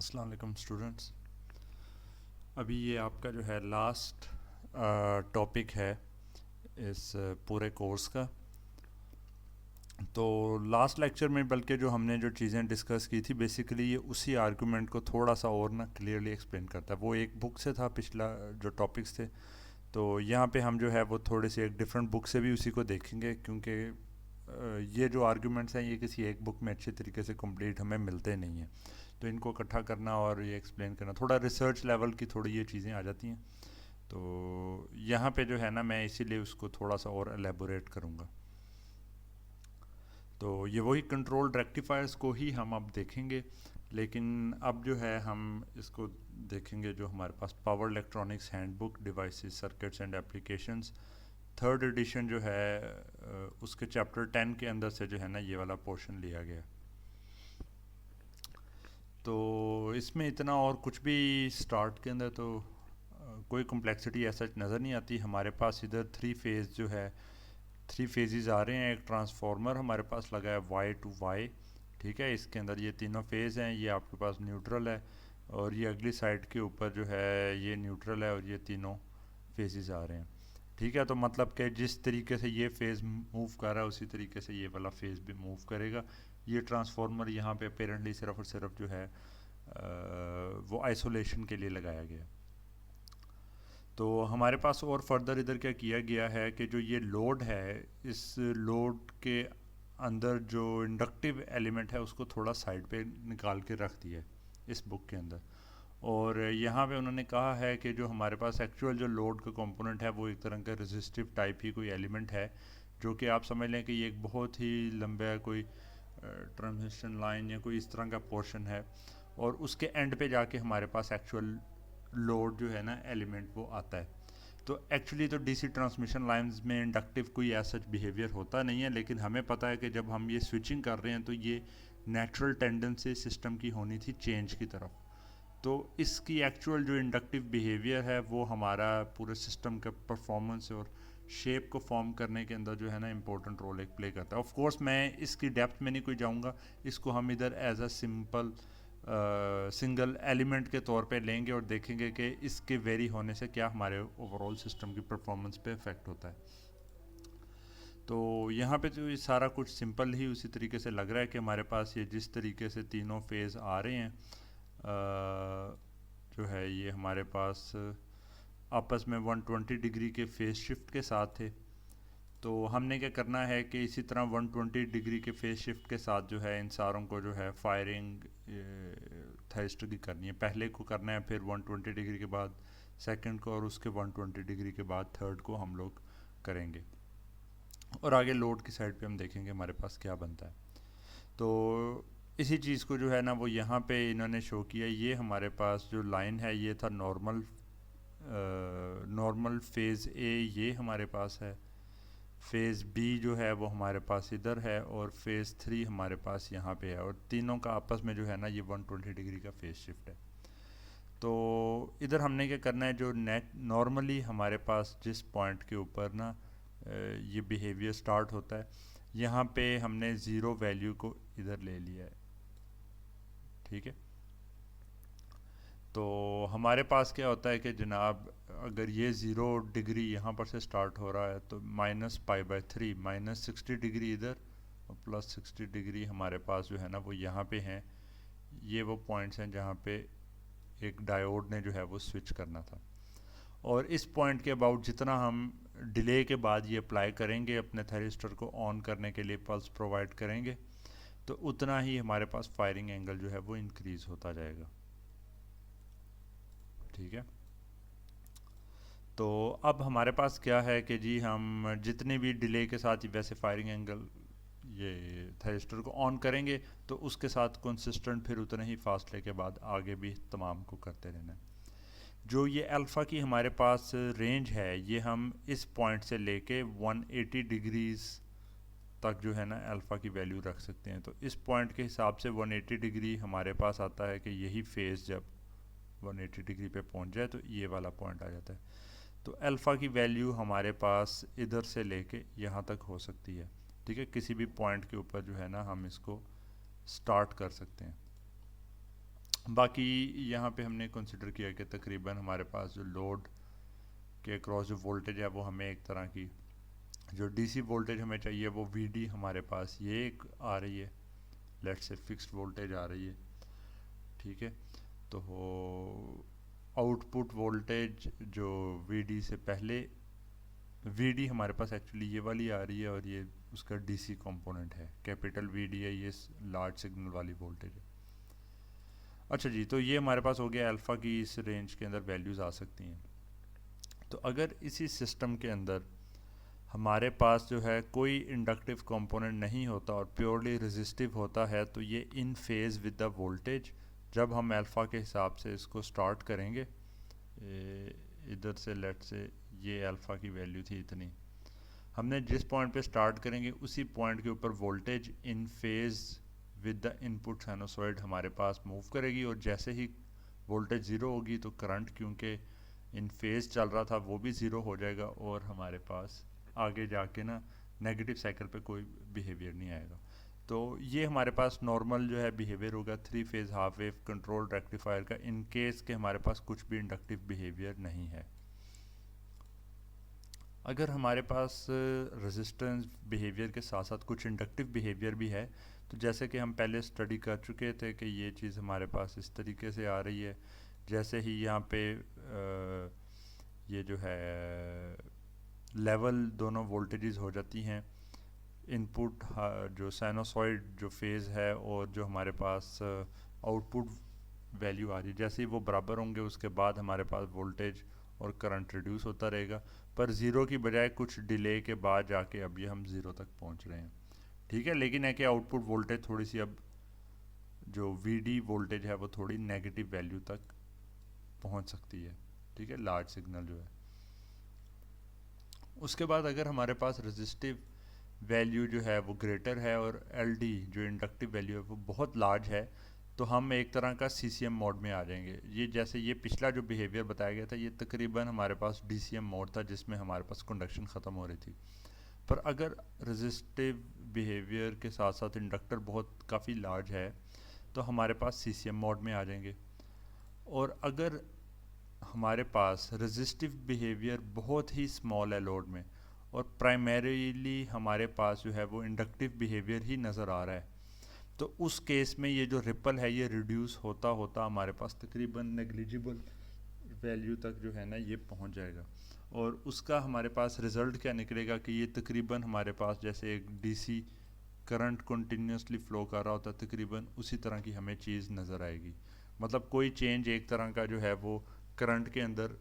السلام علیکم اسٹوڈنٹس. ابھی یہ آپ کا جو ہے لاسٹ ٹاپک ہے اس پورے کورس کا. تو لاسٹ لیکچر میں بلکہ جو ہم نے جو چیزیں ڈسکس کی تھی بیسیکلی یہ اسی آرگومنٹ کو تھوڑا سا اور نا کلیئرلی ایکسپلین کرتا ہے. وہ ایک بک سے تھا پچھلا جو ٹاپکس تھے, تو یہاں پہ ہم جو ہے وہ تھوڑے سے ایک ڈفرینٹ بک سے بھی اسی کو دیکھیں گے, کیونکہ یہ جو آرگومنٹس ہیں یہ کسی ایک بک میں اچھی طریقے سے کمپلیٹ ہمیں ملتے نہیں ہیں. تو ان کو اکٹھا کرنا اور یہ ایکسپلین کرنا تھوڑا ریسرچ لیول کی تھوڑی یہ چیزیں آ جاتی ہیں. تو یہاں پہ جو ہے نا میں اسی لیے اس کو تھوڑا سا اور ایلیبوریٹ کروں گا. تو یہ وہی کنٹرول ریکٹیفائرز کو ہی ہم اب دیکھیں گے, لیکن اب جو ہے ہم اس کو دیکھیں گے جو ہمارے پاس power electronics handbook devices circuits and applications third edition جو ہے اس کے چیپٹر 10 کے اندر سے جو ہے نا یہ والا پورشن لیا گیا. تو اس میں اتنا اور کچھ بھی سٹارٹ کے اندر تو کوئی کمپلیکسٹی ایسا نظر نہیں آتی. ہمارے پاس ادھر 3 فیز جو ہے 3 فیزز آ رہے ہیں. ایک ٹرانسفارمر ہمارے پاس لگا ہے وائی ٹو وائی, ٹھیک ہے. اس کے اندر یہ تینوں فیز ہیں. یہ آپ کے پاس نیوٹرل ہے, اور یہ اگلی سائڈ کے اوپر جو ہے یہ نیوٹرل ہے, اور یہ تینوں فیزز آ رہے ہیں, ٹھیک ہے. تو مطلب کہ جس طریقے سے یہ فیز موو کر رہا ہے اسی طریقے سے یہ والا فیز بھی موو کرے گا. یہ ٹرانسفارمر یہاں پہ اپیرنٹلی صرف اور صرف جو ہے وہ آئسولیشن کے لیے لگایا گیا. تو ہمارے پاس اور فردر ادھر کیا کیا گیا ہے کہ جو یہ لوڈ ہے اس لوڈ کے اندر جو انڈکٹیو ایلیمنٹ ہے اس کو تھوڑا سائڈ پہ نکال کے رکھ دیا ہے اس بک کے اندر. اور یہاں پہ انہوں نے کہا ہے کہ جو ہمارے پاس ایکچوئل جو لوڈ کا کمپوننٹ ہے وہ ایک طرح کا ریزسٹیو ٹائپ ہی کوئی ایلیمنٹ ہے, جو کہ آپ سمجھ لیں کہ یہ ایک بہت ہی لمبا کوئی ٹرانسمیشن لائن یا کوئی اس طرح کا پورشن ہے, اور اس کے اینڈ پہ جا کے ہمارے پاس ایکچوئل لوڈ جو ہے نا ایلیمنٹ وہ آتا ہے. تو ایکچولی تو ڈی سی ٹرانسمیشن لائنز میں انڈکٹیو کوئی ایسا بیہیویئر ہوتا نہیں ہے, لیکن ہمیں پتہ ہے کہ جب ہم یہ سوئچنگ کر رہے ہیں تو یہ نیچرل ٹینڈنسی سسٹم کی ہونی تھی چینج کی طرف. تو اس کی ایکچوئل جو انڈکٹیو بیہیویئر ہے وہ ہمارا پورے سسٹم کا پرفارمنس اور شیپ کو فارم کرنے کے اندر جو ہے نا امپورٹنٹ رول ایک پلے کرتا ہے. آف کورس میں اس کی ڈیپتھ میں نہیں کوئی جاؤں گا, اس کو ہم ادھر as a simple single element کے طور پہ لیں گے اور دیکھیں گے کہ اس کے ویری ہونے سے کیا ہمارے اوور آل سسٹم کی پرفارمنس پہ افیکٹ ہوتا ہے. تو یہاں پہ تو یہ سارا کچھ سمپل ہی اسی طریقے سے لگ رہا ہے کہ ہمارے پاس یہ جس طریقے سے تینوں فیز آ رہے ہیں جو ہے یہ ہمارے پاس آپس میں 120 ڈگری کے فیز شفٹ کے ساتھ تھے. تو ہم نے کیا کرنا ہے کہ اسی طرح 120 ڈگری کے فیز شفٹ کے ساتھ جو ہے ان ساروں کو جو ہے فائرنگ تھرسٹر کی کرنی ہے. پہلے کو کرنا ہے, پھر 120 ڈگری کے بعد سیکنڈ کو, اور اس کے 120 ڈگری کے بعد تھرڈ کو ہم لوگ کریں گے. اور آگے لوڈ کی سائڈ پہ ہم دیکھیں گے ہمارے پاس کیا بنتا ہے. تو اسی چیز کو جو ہے نا وہ یہاں پہ انہوں نے شو کیا. یہ ہمارے پاس جو لائن ہے یہ تھا نارمل فیز اے یہ ہمارے پاس ہے, فیز بی جو ہے وہ ہمارے پاس ادھر ہے, اور فیز 3 ہمارے پاس یہاں پہ ہے, اور تینوں کا آپس میں جو ہے نا یہ 120 ڈگری کا فیز شفٹ ہے. تو ادھر ہم نے کیا کرنا ہے, جو نارملی ہمارے پاس جس پوائنٹ کے اوپر نا یہ بیہیویئر سٹارٹ ہوتا ہے یہاں پہ ہم نے زیرو ویلیو کو ادھر لے لیا ہے, ٹھیک ہے. تو ہمارے پاس کیا ہوتا ہے کہ جناب اگر یہ 0 ڈگری یہاں پر سے سٹارٹ ہو رہا ہے تو -π/3 -60 ڈگری ادھر اور +60 ڈگری ہمارے پاس جو ہے نا وہ یہاں پہ ہیں. یہ وہ پوائنٹس ہیں جہاں پہ ایک ڈائیوڈ نے جو ہے وہ سوئچ کرنا تھا, اور اس پوائنٹ کے اباؤٹ جتنا ہم ڈیلے کے بعد یہ اپلائی کریں گے اپنے تھیرسٹر کو آن کرنے کے لیے پلس پرووائڈ کریں گے تو اتنا ہی ہمارے پاس فائرنگ اینگل جو ہے وہ انکریز ہوتا جائے گا, ٹھیک ہے. تو اب ہمارے پاس کیا ہے کہ جی ہم جتنے بھی ڈیلے کے ساتھ ویسے فائرنگ اینگل یہ تھیرسٹر کو آن کریں گے تو اس کے ساتھ کنسسٹنٹ پھر اتنے ہی فاصلے کے بعد آگے بھی تمام کو کرتے رہنا ہے. جو یہ الفا کی ہمارے پاس رینج ہے یہ ہم اس پوائنٹ سے لے کے 180 ڈگریز تک جو ہے نا الفا کی ویلیو رکھ سکتے ہیں. تو اس پوائنٹ کے حساب سے 180 ڈگری ہمارے پاس آتا ہے کہ یہی فیز جب 180 ڈگری پہ پہنچ جائے تو یہ والا پوائنٹ آ جاتا ہے. تو الفا کی ویلیو ہمارے پاس ادھر سے لے کے یہاں تک ہو سکتی ہے, ٹھیک ہے. کسی بھی پوائنٹ کے اوپر جو ہے نا ہم اس کو سٹارٹ کر سکتے ہیں. باقی یہاں پہ ہم نے کنسیڈر کیا کہ تقریباً ہمارے پاس جو لوڈ کے اکراس جو وولٹیج ہے وہ ہمیں ایک طرح کی جو ڈی سی وولٹیج ہمیں چاہیے وہ وی ڈی ہمارے پاس یہ ایک آ رہی ہے، لیٹ سے فکسڈ وولٹیج آ رہی ہے، ٹھیک ہے. تو آؤٹ پٹ وولٹیج جو وی ڈی سے پہلے وی ڈی ہمارے پاس ایکچولی یہ والی آ رہی ہے، اور یہ اس کا ڈی سی کمپوننٹ ہے، کیپیٹل وی ڈی ہے، یہ لارج سگنل والی وولٹیج ہے. اچھا جی، تو یہ ہمارے پاس ہو گیا الفا کی اس رینج کے اندر ویلیوز آ سکتی ہیں. تو اگر اسی سسٹم کے اندر ہمارے پاس جو ہے کوئی انڈکٹیو کمپوننٹ نہیں ہوتا اور پیورلی ریزسٹیو ہوتا ہے، تو یہ ان فیز ود دا وولٹیج جب ہم الفا کے حساب سے اس کو سٹارٹ کریں گے، ادھر سے لیٹ سے یہ الفا کی ویلیو تھی اتنی، ہم نے جس پوائنٹ پہ سٹارٹ کریں گے اسی پوائنٹ کے اوپر voltage in phase with the input sinusoid ہمارے پاس موو کرے گی، اور جیسے ہی وولٹیج زیرو ہوگی تو کرنٹ کیونکہ ان فیز چل رہا تھا وہ بھی زیرو ہو جائے گا، اور ہمارے پاس آگے جا کے نا نیگیٹو سائیکل پہ کوئی بیہیویئر نہیں آئے گا. تو یہ ہمارے پاس نارمل جو ہے بیہیویئر ہوگا 3 phase half wave control rectifier کا، ان کیس کہ ہمارے پاس کچھ بھی انڈکٹیو بیہیویئر نہیں ہے. اگر ہمارے پاس ریزسٹنس بیہیویئر کے ساتھ ساتھ کچھ انڈکٹیو بیہیویئر بھی ہے، تو جیسے کہ ہم پہلے اسٹڈی کر چکے تھے کہ یہ چیز ہمارے پاس اس طریقے سے آ رہی ہے، جیسے ہی یہاں پہ یہ جو ہے لیول دونوں وولٹیجز ہو جاتی ہیں، ان پٹ جو سائنوسوائڈ جو فیز ہے اور جو ہمارے پاس آؤٹ پٹ ویلیو آ رہی ہے، جیسے ہی وہ برابر ہوں گے اس کے بعد ہمارے پاس وولٹیج اور کرنٹ ریڈیوس ہوتا رہے گا، پر زیرو کی بجائے کچھ ڈیلے کے بعد جا کے اب یہ ہم زیرو تک پہنچ رہے ہیں. ٹھیک ہے، لیکن ہے کہ آؤٹ پٹ وولٹیج تھوڑی سی اب جو وی ڈی وولٹیج ہے وہ تھوڑی نیگیٹو ویلیو تک پہنچ سکتی ہے. ٹھیک ہے، لارج سگنل جو ہے. اس کے بعد اگر ہمارے پاس ریزسٹیو ویلیو جو ہے وہ گریٹر ہے اور ایل ڈی جو انڈکٹیو ویلیو ہے وہ بہت لارج ہے، تو ہم ایک طرح کا سی سی ایم موڈ میں آ جائیں گے. یہ جیسے یہ پچھلا جو بیہیویئر بتایا گیا تھا یہ تقریباً ہمارے پاس ڈی سی ایم موڈ تھا جس میں ہمارے پاس کنڈکشن ختم ہو رہی تھی. پر اگر ریزسٹیو بیہیویئر کے ساتھ ساتھ انڈکٹر بہت کافی لارج ہے تو ہمارے پاس سی سی ایم موڈ میں آ جائیں گے. اور اگر ہمارے پاس ریزسٹیو بیہیویئر بہت ہی اسمال ہے لوڈ میں، اور پرائمریلی ہمارے پاس جو ہے وہ انڈکٹیو بیہیویئر ہی نظر آ رہا ہے، تو اس کیس میں یہ جو ریپل ہے یہ ریڈیوس ہوتا ہوتا ہمارے پاس تقریباً نیگلیجبل ویلیو تک جو ہے نا یہ پہنچ جائے گا. اور اس کا ہمارے پاس رزلٹ کیا نکلے گا کہ یہ تقریباً ہمارے پاس جیسے ایک D C current continuously flow کر رہا ہوتا ہے تقریباً اسی طرح کی ہمیں چیز نظر آئے گی. مطلب کوئی چینج ایک طرح کا جو ہے وہ کرنٹ کے اندر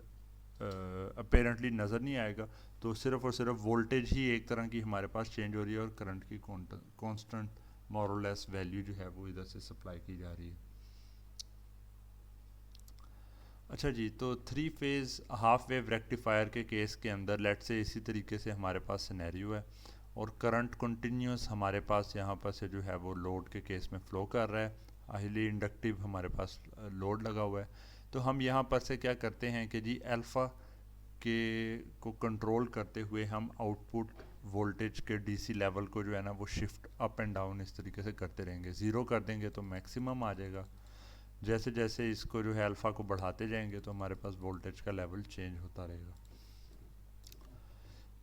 اپیرنٹلی نظر نہیں آئے گا، تو صرف اور صرف وولٹیج ہی ایک طرح کی ہمارے پاس چینج ہو رہی ہے اور کرنٹ کی کانسٹنٹ مورلیس ویلیو جو ہے وہ ادھر سے سپلائی کی جا رہی ہے. اچھا جی، تو 3 فیز ہاف ویو ریکٹیفائر کے کیس کے اندر لیٹ سے اسی طریقے سے ہمارے پاس سینیریو ہے، اور کرنٹ کنٹینیوس ہمارے پاس یہاں پر سے جو ہے وہ لوڈ کے کیس میں فلو کر رہا ہے، ہائیلی انڈکٹیو ہمارے پاس لوڈ لگا ہوا ہے. تو ہم یہاں پر سے کیا کرتے ہیں کہ جی الفا کے کو کنٹرول کرتے ہوئے ہم آؤٹ پٹ وولٹیج کے ڈی سی لیول کو جو ہے نا وہ شفٹ اپ اینڈ ڈاؤن اس طریقے سے کرتے رہیں گے. زیرو کر دیں گے تو میکسیمم آ جائے گا، جیسے جیسے اس کو جو ہے الفا کو بڑھاتے جائیں گے تو ہمارے پاس وولٹیج کا لیول چینج ہوتا رہے گا.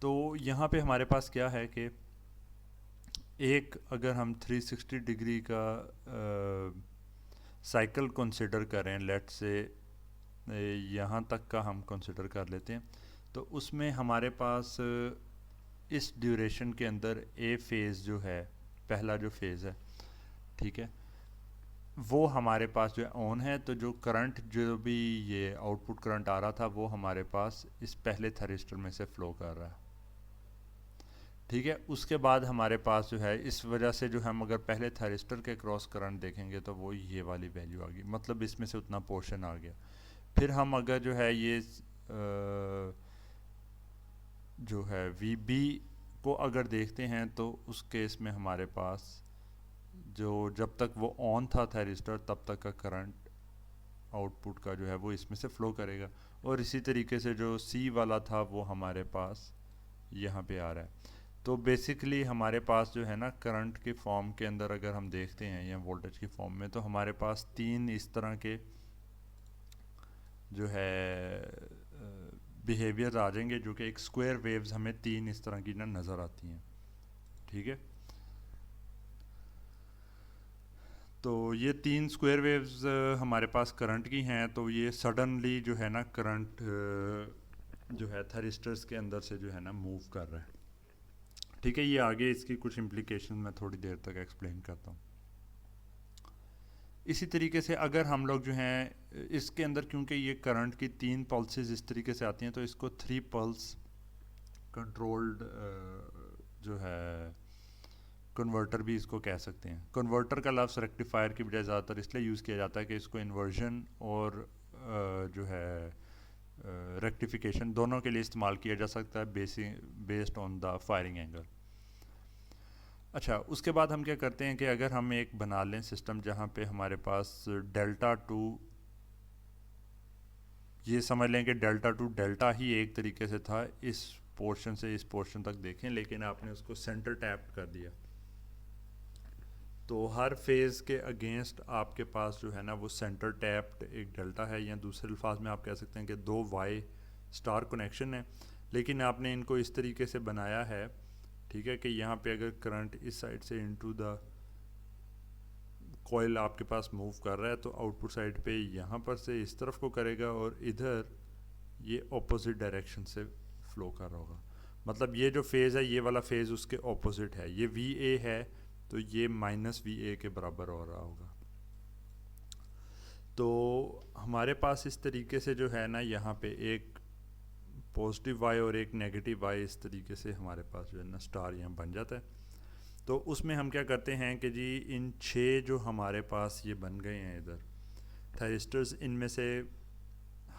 تو یہاں پہ ہمارے پاس کیا ہے کہ ایک اگر ہم 360 ڈگری کا سائیکل کنسیڈر کریں، لیٹ سے یہاں تک کا ہم کنسیڈر کر لیتے ہیں، تو اس میں ہمارے پاس اس ڈیوریشن کے اندر اے فیز جو ہے پہلا جو فیز ہے، ٹھیک ہے، وہ ہمارے پاس جو ہے آن ہے. تو جو کرنٹ جو بھی یہ آؤٹ پٹ کرنٹ آ رہا تھا وہ ہمارے پاس اس پہلے تھرسٹر میں سے فلو کر رہا ہے. ٹھیک ہے، اس کے بعد ہمارے پاس جو ہے اس وجہ سے جو ہم اگر پہلے تھرسٹر کے کراس کرنٹ دیکھیں گے تو وہ یہ والی ویلیو آ گئی، مطلب اس میں سے اتنا پورشن آ گیا. پھر ہم اگر جو ہے یہ جو ہے وی بی کو اگر دیکھتے ہیں تو اس کیس میں ہمارے پاس جو جب تک وہ آن تھا تھیرسٹر تب تک کا کرنٹ آؤٹ پٹ کا جو ہے وہ اس میں سے فلو کرے گا، اور اسی طریقے سے جو سی والا تھا وہ ہمارے پاس یہاں پہ آ رہا ہے. تو بیسیکلی ہمارے پاس جو ہے نا کرنٹ کی فارم کے اندر اگر ہم دیکھتے ہیں یا وولٹیج کی فارم میں، تو ہمارے پاس تین اس طرح کے جو ہے بیہیویئر آ جائیں گے، جو کہ ایک اسکوائر ویوز ہمیں تین اس طرح کی نا نظر آتی ہیں. ٹھیک ہے، تو یہ تین اسکوائر ویوز ہمارے پاس کرنٹ کی ہیں. تو یہ سڈنلی جو ہے نا کرنٹ جو ہے تھرسٹرز کے اندر سے جو ہے نا موو کر رہا ہے. ٹھیک ہے، یہ آگے اس کی کچھ امپلیکیشن میں تھوڑی دیر تک ایکسپلین کرتا ہوں. اسی طریقے سے اگر ہم لوگ جو ہیں اس کے اندر، کیونکہ یہ کرنٹ کی تین پلسز اس طریقے سے آتی ہیں، تو اس کو 3 پلس کنٹرولڈ جو ہے کنورٹر بھی اس کو کہہ سکتے ہیں. کنورٹر کا لفظ ریکٹیفائر کی بجائے زیادہ تر اس لیے یوز کیا جاتا ہے کہ اس کو انورژن اور جو ہے ریکٹیفیکیشن دونوں کے لیے استعمال کیا جا سکتا ہے based on the firing angle. اچھا، اس کے بعد ہم کیا کرتے ہیں کہ اگر ہم ایک بنا لیں سسٹم جہاں پہ ہمارے پاس ڈیلٹا ٹو، یہ سمجھ لیں کہ ڈیلٹا ٹو ڈیلٹا ہی ایک طریقے سے تھا، اس پورشن سے اس پورشن تک دیکھیں، لیکن آپ نے اس کو سینٹر ٹیپ کر دیا. تو ہر فیز کے اگینسٹ آپ کے پاس جو ہے نا وہ سینٹر ٹیپڈ ایک ڈیلٹا ہے، یا دوسرے الفاظ میں آپ کہہ سکتے ہیں کہ دو وائی اسٹار کنیکشن ہے، لیکن آپ نے ان کو اس طریقے سے بنایا ہے. ٹھیک ہے، کہ یہاں پہ اگر کرنٹ اس سائڈ سے انٹو دا کوئل آپ کے پاس موو کر رہا ہے، تو آؤٹ پٹ سائڈ پہ یہاں پر سے اس طرف کو کرے گا، اور ادھر یہ اپوزٹ ڈائریکشن سے فلو کر رہا ہوگا. مطلب یہ جو فیز ہے، یہ والا فیز اس کے اپوزٹ ہے. یہ وی اے ہے تو یہ مائنس وی اے کے برابر ہو رہا ہوگا. تو ہمارے پاس اس طریقے سے جو ہے نا یہاں پہ ایک پازیٹیو وائی اور ایک نیگیٹو وائی اس طریقے سے ہمارے پاس جو ہے نا اسٹار یہاں بن جاتا ہے. تو اس میں ہم کیا کرتے ہیں کہ جی ان 6 جو ہمارے پاس یہ بن گئے ہیں ادھر تھائرسٹرز، ان میں سے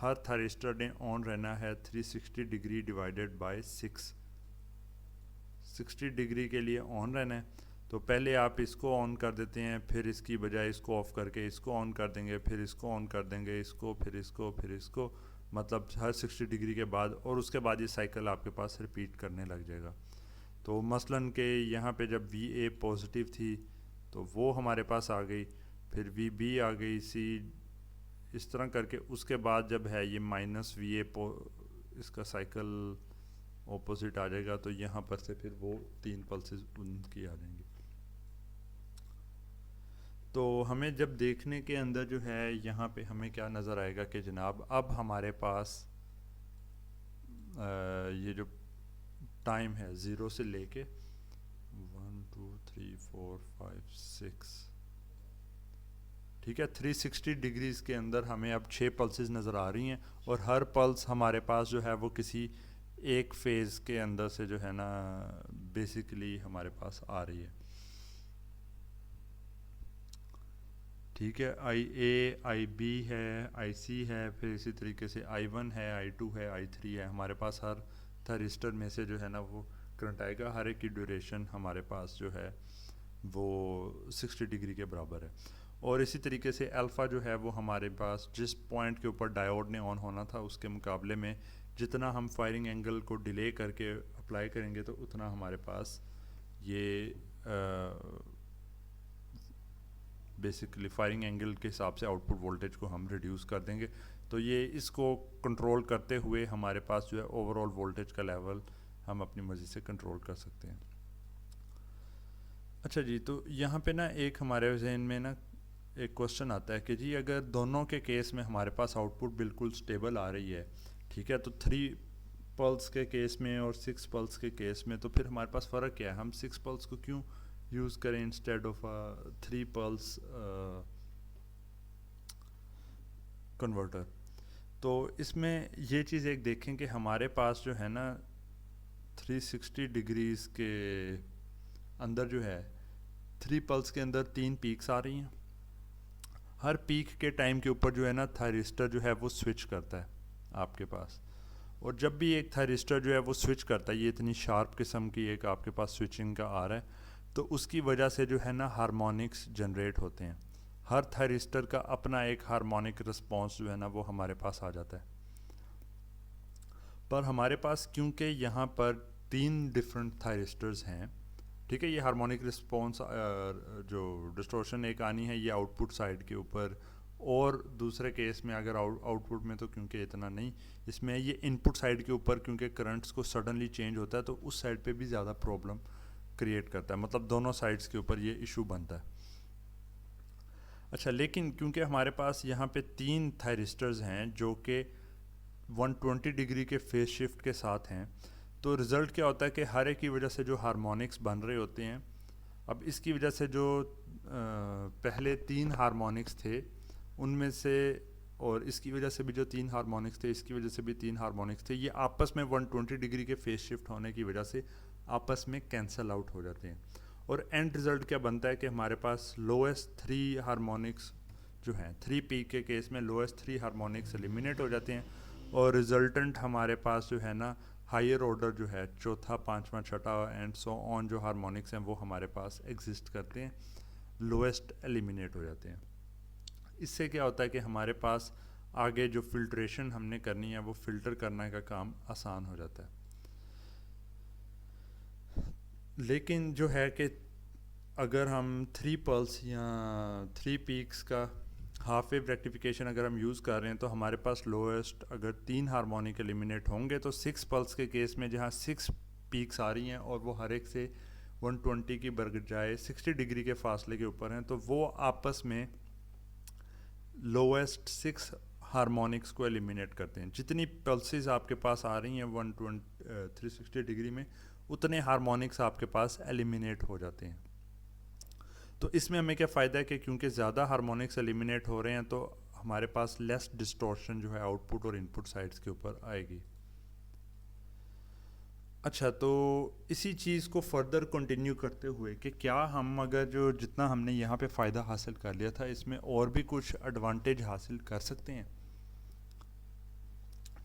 ہر تھائرسٹر نے آن رہنا ہے 360 ڈگری ڈیوائیڈیڈ بائی 6، 60 ڈگری کے لیے آن رہنا ہے. تو پہلے آپ اس کو آن کر دیتے ہیں، پھر اس کی بجائے اس کو آف کر کے اس کو آن کر دیں گے، پھر اس کو آن کر دیں گے، اس کو، پھر اس کو، پھر اس کو، مطلب ہر 60 ڈگری کے بعد، اور اس کے بعد یہ سائیکل آپ کے پاس ریپیٹ کرنے لگ جائے گا. تو مثلاً کہ یہاں پہ جب وی اے پازیٹیو تھی تو وہ ہمارے پاس آ گئی، پھر وی بی آ گئی، سی، اس طرح کر کے اس کے بعد جب ہے یہ مائنس وی اے اس کا سائیکل اپوزٹ آ جائے گا، تو یہاں پر سے پھر وہ 3 پلسز ان کی آ جائیں گی. تو ہمیں جب دیکھنے کے اندر جو ہے یہاں پہ ہمیں کیا نظر آئے گا کہ جناب اب ہمارے پاس یہ جو ٹائم ہے 0 سے لے کے 1 2 3 4 5 6، ٹھیک ہے، 360 ڈگریز کے اندر ہمیں اب 6 پلسز نظر آ رہی ہیں، اور ہر پلس ہمارے پاس جو ہے وہ کسی ایک فیز کے اندر سے جو ہے نا بیسیکلی ہمارے پاس آ رہی ہے. ٹھیک ہے، آئی اے، آئی بی ہے، آئی سی ہے، پھر اسی طریقے سے آئی 1 ہے، آئی 2 ہے، آئی 3 ہے. ہمارے پاس ہر تھرسٹر میں سے جو ہے نا وہ کرنٹ آئے گا، ہر ایک کی ڈیوریشن ہمارے پاس جو ہے وہ 60 ڈگری کے برابر ہے. اور اسی طریقے سے الفا جو ہے وہ ہمارے پاس جس پوائنٹ کے اوپر ڈائیوڈ نے آن ہونا تھا اس کے مقابلے میں جتنا ہم فائرنگ اینگل کو ڈیلے کر کے اپلائی کریں گے، تو اتنا ہمارے پاس یہ بیسیکلی فائرنگ اینگل کے حساب سے آؤٹ پٹ وولٹیج کو ہم ریڈیوس کر دیں گے. تو یہ اس کو کنٹرول کرتے ہوئے ہمارے پاس جو ہے اوور آل وولٹیج کا لیول ہم اپنی مرضی سے کنٹرول کر سکتے ہیں. اچھا جی، تو یہاں پہ نا ایک ہمارے ذہن میں نا ایک کوشچن آتا ہے کہ جی اگر دونوں کے کیس میں ہمارے پاس آؤٹ پٹ بالکل سٹیبل آ رہی ہے، ٹھیک ہے، تو 3 پلس کے کیس میں اور 6 پلس کے کیس میں، تو پھر ہمارے پاس فرق کیا ہے؟ ہم 6 پلس کو کیوں یوز کریں انسٹیڈ آف 3 پلس کنورٹر؟ تو اس میں یہ چیز ایک دیکھیں کہ ہمارے پاس جو ہے نا 360 ڈگریز کے اندر جو ہے 3 پلس کے اندر 3 پیکس آ رہی ہیں. ہر پیک کے ٹائم کے اوپر جو ہے نا تھائرسٹر جو ہے وہ سوئچ کرتا ہے آپ کے پاس، اور جب بھی ایک تھائرسٹر جو ہے وہ سوئچ کرتا ہے، یہ اتنی شارپ قسم کی ایک آپ کے پاس سوئچنگ کا آ رہا ہے، تو اس کی وجہ سے جو ہے نا ہارمونکس جنریٹ ہوتے ہیں. ہر تھائرسٹر کا اپنا ایک ہارمونک رسپانس جو ہے نا وہ ہمارے پاس آ جاتا ہے. پر ہمارے پاس کیونکہ یہاں پر 3 ڈفرینٹ تھائرسٹرز ہیں. ٹھیک ہے, یہ ہارمونک رسپانس جو ڈسٹورشن ایک آنی ہے یہ آؤٹ پٹ سائڈ کے اوپر, اور دوسرے کیس میں اگر آؤٹ پٹ میں تو کیونکہ اتنا نہیں, اس میں یہ ان پٹ سائڈ کے اوپر کیونکہ کرنٹس کو سڈنلی چینج ہوتا ہے تو اس سائڈ پہ بھی زیادہ پرابلم کریٹ کرتا ہے, مطلب دونوں سائڈس کے اوپر یہ ایشو بنتا ہے. اچھا, لیکن کیونکہ ہمارے پاس یہاں پہ 3 تھائرسٹرز ہیں جو کہ 120 ڈگری کے فیز شفٹ کے ساتھ ہیں, تو رزلٹ کیا ہوتا ہے کہ ہر ایک کی وجہ سے جو ہارمونکس بن رہے ہوتے ہیں, اب اس کی وجہ سے جو پہلے 3 ہارمونکس تھے ان میں سے, اور اس کی وجہ سے بھی جو 3 ہارمونکس تھے, اس کی وجہ سے بھی 3 ہارمونکس تھے, یہ آپس میں 120 ڈگری کے فیز شفٹ ہونے کی وجہ سے آپس میں کینسل آؤٹ ہو جاتے ہیں. اور اینڈ رزلٹ کیا بنتا ہے کہ ہمارے پاس لویسٹ 3 ہارمونکس جو ہیں 3 پیک کے کیس میں لویسٹ 3 ہارمونکس ایلیمینیٹ ہو جاتے ہیں, اور ریزلٹنٹ ہمارے پاس جو ہے نا ہائر آرڈر جو ہے چوتھا, پانچواں, چھٹا اینڈ سو آن جو ہارمونکس ہیں وہ ہمارے پاس ایگزسٹ کرتے ہیں, لویسٹ ایلیمینیٹ ہو جاتے ہیں. اس سے کیا ہوتا ہے کہ ہمارے پاس آگے جو فلٹریشن ہم نے کرنی ہے وہ فلٹر کرنے کا کام آسان ہو جاتا ہے. لیکن جو ہے کہ اگر ہم 3 پلس یا 3 پیکس کا ہاف ویو ریکٹیفیکیشن اگر ہم یوز کر رہے ہیں تو ہمارے پاس لویسٹ اگر 3 ہارمونک ایلیمینیٹ ہوں گے تو 6 پلس کے کیس میں جہاں 6 پیکس آ رہی ہیں اور وہ ہر ایک سے 120 کی بجائے 60 ڈگری کے فاصلے کے اوپر ہیں, تو وہ آپس میں لویسٹ 6 ہارمونکس کو ایلیمینیٹ کرتے ہیں. جتنی پلسز آپ کے پاس آ رہی ہیں 360 ڈگری میں اتنے ہارمونکس آپ کے پاس ایلیمینیٹ ہو جاتے ہیں. تو اس میں ہمیں کیا فائدہ ہے کہ کیونکہ زیادہ ہارمونکس ایلیمینیٹ ہو رہے ہیں تو ہمارے پاس لیس ڈسٹورشن جو ہے آؤٹ پٹ اور ان پٹ سائڈس کے اوپر آئے گی. اچھا, تو اسی چیز کو فردر کنٹینیو کرتے ہوئے کہ کیا ہم اگر جو جتنا ہم نے یہاں پہ فائدہ حاصل کر لیا تھا اس میں اور بھی کچھ ایڈوانٹیج حاصل کر سکتے ہیں.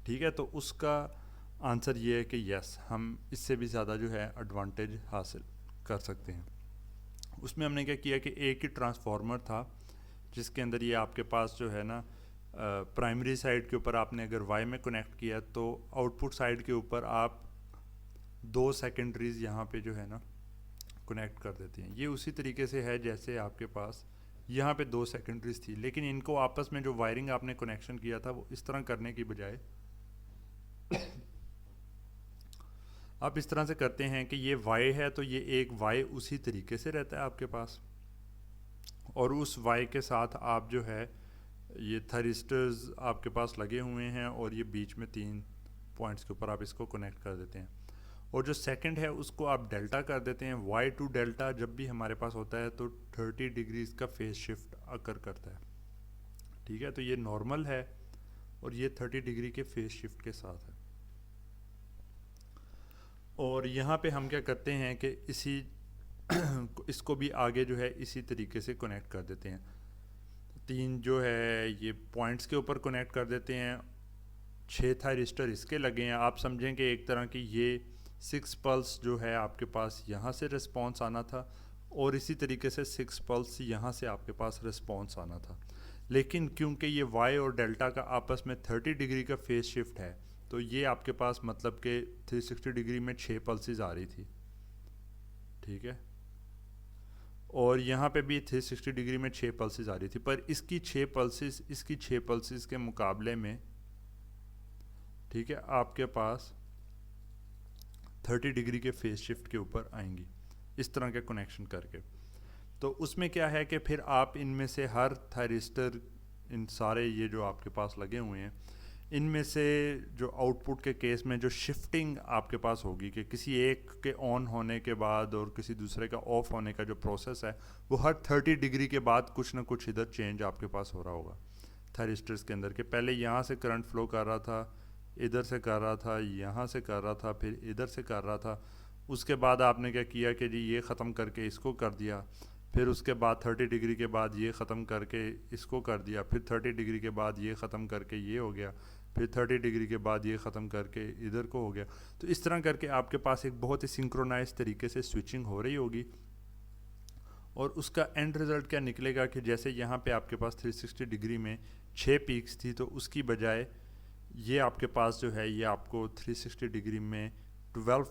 ٹھیک ہے, تو اس کا آنسر یہ ہے کہ یس, ہم اس سے بھی زیادہ جو ہے ایڈوانٹیج حاصل کر سکتے ہیں. اس میں ہم نے کیا کیا کہ ایک ہی ٹرانسفارمر تھا جس کے اندر یہ آپ کے پاس جو ہے نا پرائمری سائڈ کے اوپر آپ نے اگر وائی میں کنیکٹ کیا تو آؤٹ پٹ سائڈ کے اوپر آپ 2 سیکنڈریز یہاں پہ جو ہے نا کنیکٹ کر دیتے ہیں. یہ اسی طریقے سے ہے جیسے آپ کے پاس یہاں پہ 2 سیکنڈریز تھی, لیکن ان کو آپس میں جو وائرنگ آپ نے کنیکشن کیا تھا وہ اس طرح کرنے کی بجائے آپ اس طرح سے کرتے ہیں کہ یہ وائی ہے تو یہ ایک وائی اسی طریقے سے رہتا ہے آپ کے پاس, اور اس وائی کے ساتھ آپ جو ہے یہ تھرسٹرز آپ کے پاس لگے ہوئے ہیں اور یہ بیچ میں 3 پوائنٹس کے اوپر آپ اس کو کنیکٹ کر دیتے ہیں. اور جو سیکنڈ ہے اس کو آپ ڈیلٹا کر دیتے ہیں. وائی ٹو ڈیلٹا جب بھی ہمارے پاس ہوتا ہے تو 30 ڈگریز کا فیز شفٹ اکر کرتا ہے. ٹھیک ہے, تو یہ نارمل ہے اور یہ 30 ڈگری کے فیز شفٹ کے ساتھ ہے. اور یہاں پہ ہم کیا کرتے ہیں کہ اس کو بھی آگے جو ہے اسی طریقے سے کنیکٹ کر دیتے ہیں. 3 جو ہے یہ پوائنٹس کے اوپر کنیکٹ کر دیتے ہیں, 6 تھائرسٹر اس کے لگے ہیں. آپ سمجھیں کہ ایک طرح کی یہ 6 پلس جو ہے آپ کے پاس یہاں سے رسپانس آنا تھا اور اسی طریقے سے 6 پلس یہاں سے آپ کے پاس رسپانس آنا تھا. لیکن کیونکہ یہ وائی اور ڈیلٹا کا آپس میں 30 ڈگری کا فیز شفٹ ہے تو یہ آپ کے پاس مطلب کہ 360 ڈگری میں 6 پلسز آ رہی تھی. ٹھیک ہے, اور یہاں پہ بھی 360 ڈگری میں 6 پلسز آ رہی تھی, پر اس کی 6 پلسز کے مقابلے میں ٹھیک ہے آپ کے پاس 30 ڈگری کے فیز شفٹ کے اوپر آئیں گی اس طرح کے کنیکشن کر کے. تو اس میں کیا ہے کہ پھر آپ ان میں سے ہر تھائرسٹر, ان سارے یہ جو آپ کے پاس لگے ہوئے ہیں, ان میں سے جو آؤٹ پٹ کے کیس میں جو شفٹنگ آپ کے پاس ہوگی کہ کسی ایک کے آن ہونے کے بعد اور کسی دوسرے کا آف ہونے کا جو پروسیس ہے وہ ہر 30 ڈگری کے بعد کچھ نہ کچھ ادھر چینج آپ کے پاس ہو رہا ہوگا تھائرسٹرز کے اندر, کہ پہلے یہاں سے کرنٹ فلو کر رہا تھا, ادھر سے کر رہا تھا, یہاں سے کر رہا تھا, پھر ادھر سے کر رہا تھا. اس کے بعد آپ نے کیا کیا کہ جی یہ ختم کر کے اس کو کر دیا, پھر اس کے بعد 30 ڈگری کے بعد یہ ختم کر کے اس کو کر دیا, پھر 30 ڈگری کے بعد یہ ختم کر کے یہ ہو گیا, پھر 30 ڈگری کے بعد یہ ختم کر کے ادھر کو ہو گیا. تو اس طرح کر کے آپ کے پاس ایک بہت ہی سنکرونائز طریقے سے سوئچنگ ہو رہی ہوگی, اور اس کا اینڈ رزلٹ کیا نکلے گا کہ جیسے یہاں پہ آپ کے پاس 360 ڈگری میں 6 پیکس تھی تو اس کی بجائے یہ آپ کے پاس جو ہے یہ آپ کو 360 ڈگری میں 12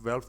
12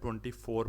24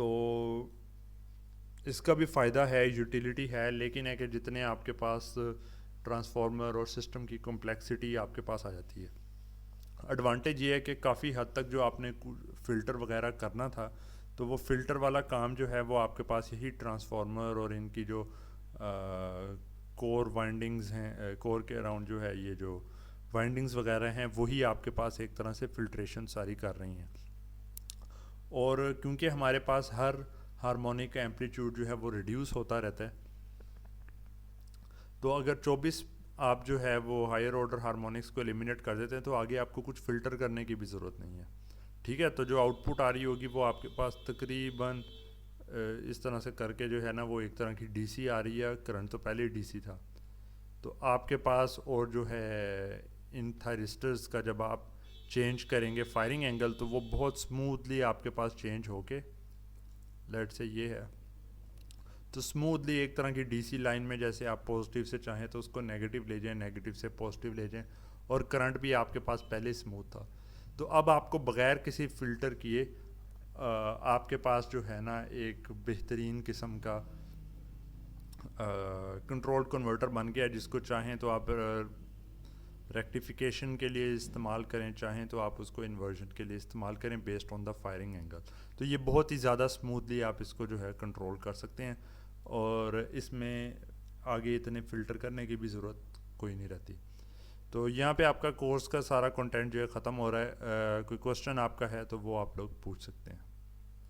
تو اس کا بھی فائدہ ہے، یوٹیلیٹی ہے، لیکن ہے کہ جتنے آپ کے پاس ٹرانسفارمر اور سسٹم کی کمپلیکسٹی آپ کے پاس آ جاتی ہے. ایڈوانٹیج یہ ہے کہ کافی حد تک جو آپ نے فلٹر وغیرہ کرنا تھا تو وہ فلٹر والا کام جو ہے وہ آپ کے پاس یہی ٹرانسفارمر اور ان کی جو کور وائنڈنگز ہیں، کور کے اراؤنڈ جو ہے یہ جو وائنڈنگز وغیرہ ہیں وہی آپ کے پاس ایک طرح سے فلٹریشن ساری کر رہی ہیں. اور کیونکہ ہمارے پاس ہر ہارمونک کا ایمپلیٹیوڈ جو ہے وہ ریڈیوس ہوتا رہتا ہے، تو اگر 24 آپ جو ہے وہ ہائر آرڈر ہارمونکس کو ایلیمینیٹ کر دیتے ہیں تو آگے آپ کو کچھ فلٹر کرنے کی بھی ضرورت نہیں ہے. ٹھیک ہے، تو جو آؤٹ پٹ آ رہی ہوگی وہ آپ کے پاس تقریباً اس طرح سے کر کے جو ہے نا وہ ایک طرح کی ڈی سی آ رہی ہے. کرنٹ تو پہلے ہی ڈی سی تھا، تو آپ کے پاس اور جو ہے ان تھائرسٹرز کا جب آپ چینج کریں گے فائرنگ اینگل تو وہ بہت سموتھلی آپ کے پاس چینج ہو کے لیٹ سے یہ ہے تو سموتھلی ایک طرح کی ڈی سی لائن میں جیسے آپ پازیٹیو سے چاہیں تو اس کو نیگیٹو لے جائیں، نیگیٹو سے پازیٹیو لے جائیں، اور کرنٹ بھی آپ کے پاس پہلے سموتھ تھا. تو اب آپ کو بغیر کسی فلٹر کیے آپ کے پاس جو ہے نا ایک بہترین قسم کا کنٹرول کنورٹر بن گیا، جس کو چاہیں تو آپ ریکٹیفیکیشن کے لیے استعمال کریں، چاہیں تو آپ اس کو انورژن کے لیے استعمال کریں based on the firing angle. تو یہ بہت ہی زیادہ سموتھلی آپ اس کو جو ہے کنٹرول کر سکتے ہیں، اور اس میں آگے اتنے فلٹر کرنے کی بھی ضرورت کوئی نہیں رہتی. تو یہاں پہ آپ کا کورس کا سارا کنٹینٹ جو ہے ختم ہو رہا ہے. کوئی کوشچن آپ کا ہے تو وہ آپ لوگ پوچھ سکتے ہیں.